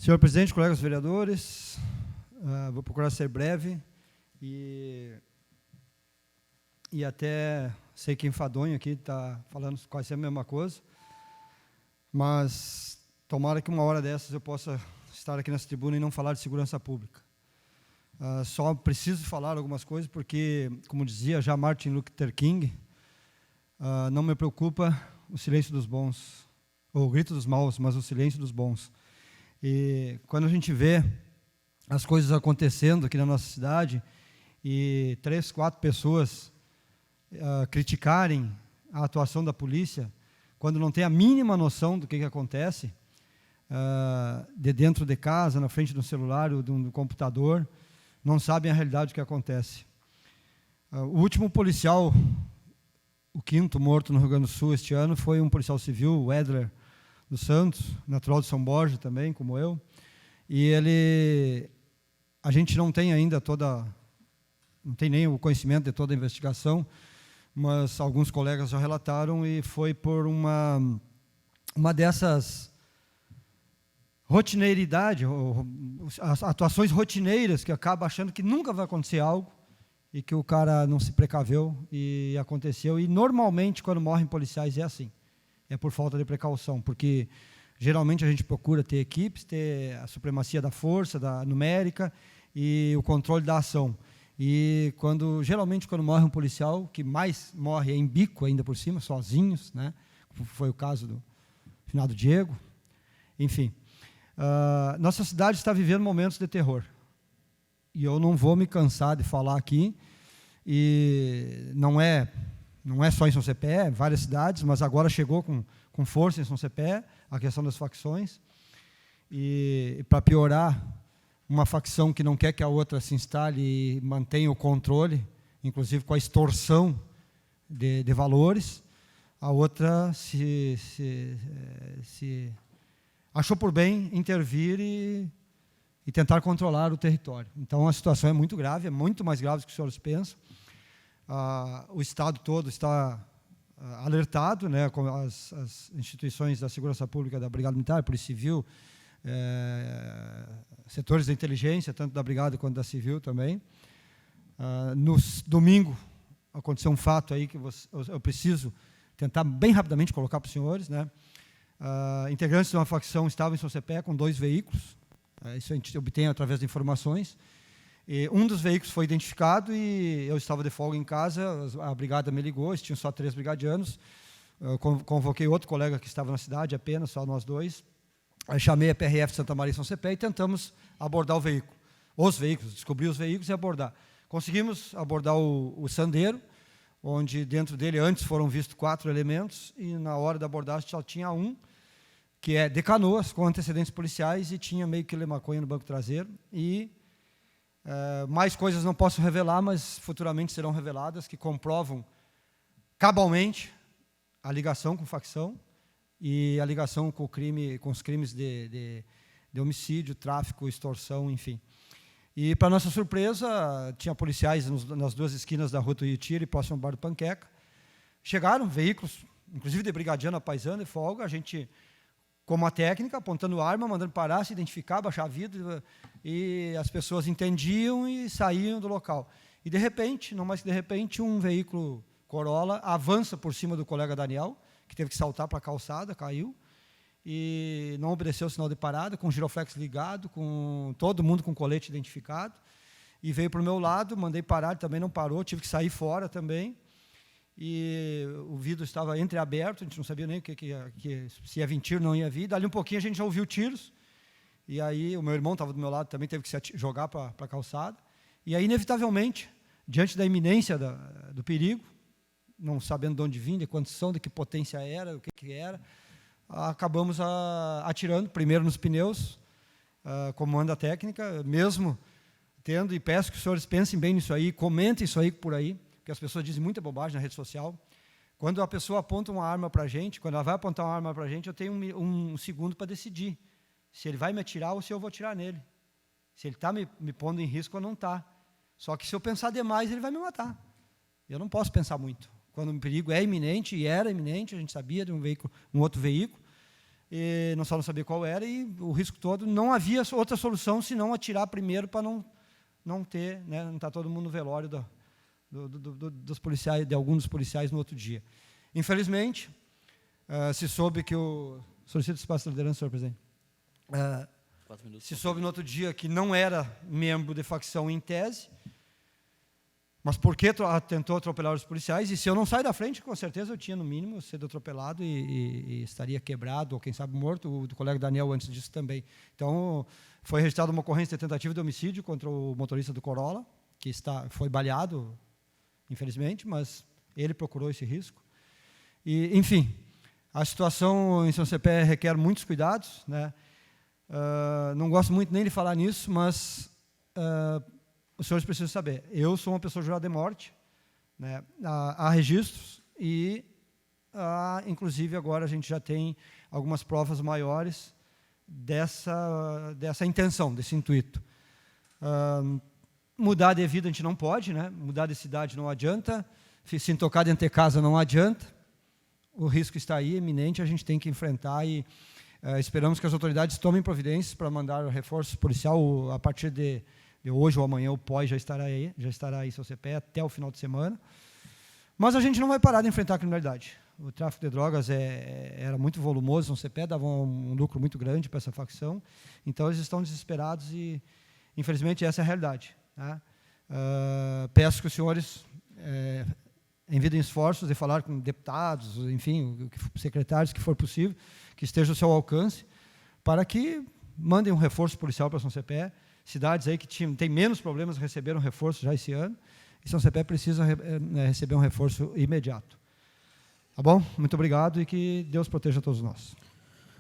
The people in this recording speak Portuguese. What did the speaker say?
Senhor presidente, colegas vereadores, vou procurar ser breve e até sei que enfadonho aqui está falando quase a mesma coisa, mas tomara que uma hora dessas eu possa estar aqui nessa tribuna e não falar de segurança pública. Só preciso falar algumas coisas porque, como dizia já Martin Luther King, não me preocupa o silêncio dos bons, ou o grito dos maus, mas o silêncio dos bons. E quando a gente vê as coisas acontecendo aqui na nossa cidade e 3, 4 pessoas criticarem a atuação da polícia, quando não tem a mínima noção do que acontece, de dentro de casa, na frente do celular ou do computador, não sabem a realidade do que acontece. O último policial, o 5º morto no Rio Grande do Sul este ano, foi um policial civil, o Edler dos Santos, natural de São Borja também, como eu, e a gente não tem ainda não tem nem o conhecimento de toda a investigação, mas alguns colegas já relataram e foi por uma dessas rotineiridade, as atuações rotineiras que acaba achando que nunca vai acontecer algo e que o cara não se precaveu e aconteceu. E normalmente quando morrem policiais é assim. É por falta de precaução, porque geralmente a gente procura ter equipes, ter a supremacia da força, da numérica e o controle da ação. E geralmente quando morre um policial, que mais morre é em bico ainda por cima, sozinhos, né? Foi o caso do finado Diego. Enfim, nossa cidade está vivendo momentos de terror. E eu não vou me cansar de falar aqui, e não é só em São Cepé, várias cidades, mas agora chegou com força em São Cepé, a questão das facções. E para piorar, uma facção que não quer que a outra se instale e mantenha o controle, inclusive com a extorsão de valores, a outra se achou por bem intervir e tentar controlar o território. Então a situação é muito grave, é muito mais grave do que os senhores pensam. O Estado todo está alertado, né, com as instituições da segurança pública, da Brigada Militar, Polícia Civil, setores da inteligência, tanto da Brigada quanto da Civil também. No domingo, aconteceu um fato aí que eu preciso tentar bem rapidamente colocar para os senhores, né? Integrantes de uma facção estavam em São Cepé com 2 veículos, isso a gente obtém através de informações. E um dos veículos foi identificado e eu estava de folga em casa, a brigada me ligou, tinham só 3 brigadianos, eu convoquei outro colega que estava na cidade, apenas, só nós 2, aí chamei a PRF de Santa Maria e São Cepé e tentamos abordar o veículo, descobrir os veículos e abordar. Conseguimos abordar o Sandero, onde dentro dele antes foram vistos 4 elementos e na hora da abordagem só tinha um, que é de Canoas, com antecedentes policiais, e tinha meio quilo de maconha no banco traseiro. E mais coisas não posso revelar, mas futuramente serão reveladas, que comprovam cabalmente a ligação com facção e a ligação com os crimes de homicídio, tráfico, extorsão, enfim. E, para nossa surpresa, tinha policiais nas 2 esquinas da rua Tuiutira e próximo ao Bar do Panqueca. Chegaram veículos, inclusive de brigadiano, paisano, de folga, a gente, como a técnica, apontando arma, mandando parar, se identificar, baixar a vidro, e as pessoas entendiam e saíam do local. E, de repente, não mais que de repente, um veículo Corolla avança por cima do colega Daniel, que teve que saltar para a calçada, caiu, e não obedeceu o sinal de parada, com o giroflex ligado, com todo mundo com colete identificado, e veio para o meu lado, mandei parar, ele também não parou, tive que sair fora também, e o vidro estava entreaberto, a gente não sabia nem se ia vir tiro, não ia vir. Dali um pouquinho a gente já ouviu tiros, e aí o meu irmão estava do meu lado também, teve que se jogar para a calçada, e aí inevitavelmente, diante da iminência do perigo, não sabendo de onde vinha, de quantos são, de que potência era, o que era, acabamos atirando, primeiro nos pneus, como manda a técnica, mesmo tendo, e peço que os senhores pensem bem nisso aí, comentem isso aí por aí, porque as pessoas dizem muita bobagem na rede social. Quando a pessoa aponta uma arma para a gente, quando ela vai apontar uma arma para a gente, eu tenho um segundo para decidir se ele vai me atirar ou se eu vou atirar nele. Se ele está me pondo em risco ou não está. Só que se eu pensar demais, ele vai me matar. Eu não posso pensar muito. Quando o perigo é iminente, e era iminente, a gente sabia de um outro veículo, e só não sabia qual era, e o risco todo, não havia outra solução senão atirar primeiro para não ter, né, não estar todo mundo no velório dos policiais, de alguns dos policiais no outro dia. Infelizmente, se soube que solicito espaço de liderança, senhor presidente. Se soube no outro dia que não era membro de facção em tese, mas por que tentou atropelar os policiais? E se eu não saio da frente, com certeza eu tinha, no mínimo, sido atropelado e estaria quebrado, ou quem sabe morto, o do colega Daniel antes disso também. Então, foi registrada uma ocorrência de tentativa de homicídio contra o motorista do Corolla, que foi baleado, infelizmente, mas ele procurou esse risco. E, enfim, a situação em São Cepé requer muitos cuidados, né? Não gosto muito nem de falar nisso, mas os senhores precisam saber, eu sou uma pessoa jurada de morte, né? Há registros e, inclusive, agora a gente já tem algumas provas maiores dessa intenção, desse intuito. Mudar de vida a gente não pode, né? Mudar de cidade não adianta, se tocar dentro de casa não adianta, o risco está aí, iminente, a gente tem que enfrentar e esperamos que as autoridades tomem providências para mandar o reforço policial a partir de hoje ou amanhã. O POI já estará aí em São Cepé até o final de semana. Mas a gente não vai parar de enfrentar a criminalidade. O tráfico de drogas era muito volumoso, São Cepé dava um lucro muito grande para essa facção. Então, eles estão desesperados e, infelizmente, essa é a realidade, tá? Peço que os senhores envidem esforços de falar com deputados, enfim, secretários, que for possível, que esteja ao seu alcance, para que mandem um reforço policial para São Cepé. Cidades aí que têm menos problemas receberam reforço já esse ano, e São Cepé precisa receber um reforço imediato. Tá bom? Muito obrigado e que Deus proteja todos nós.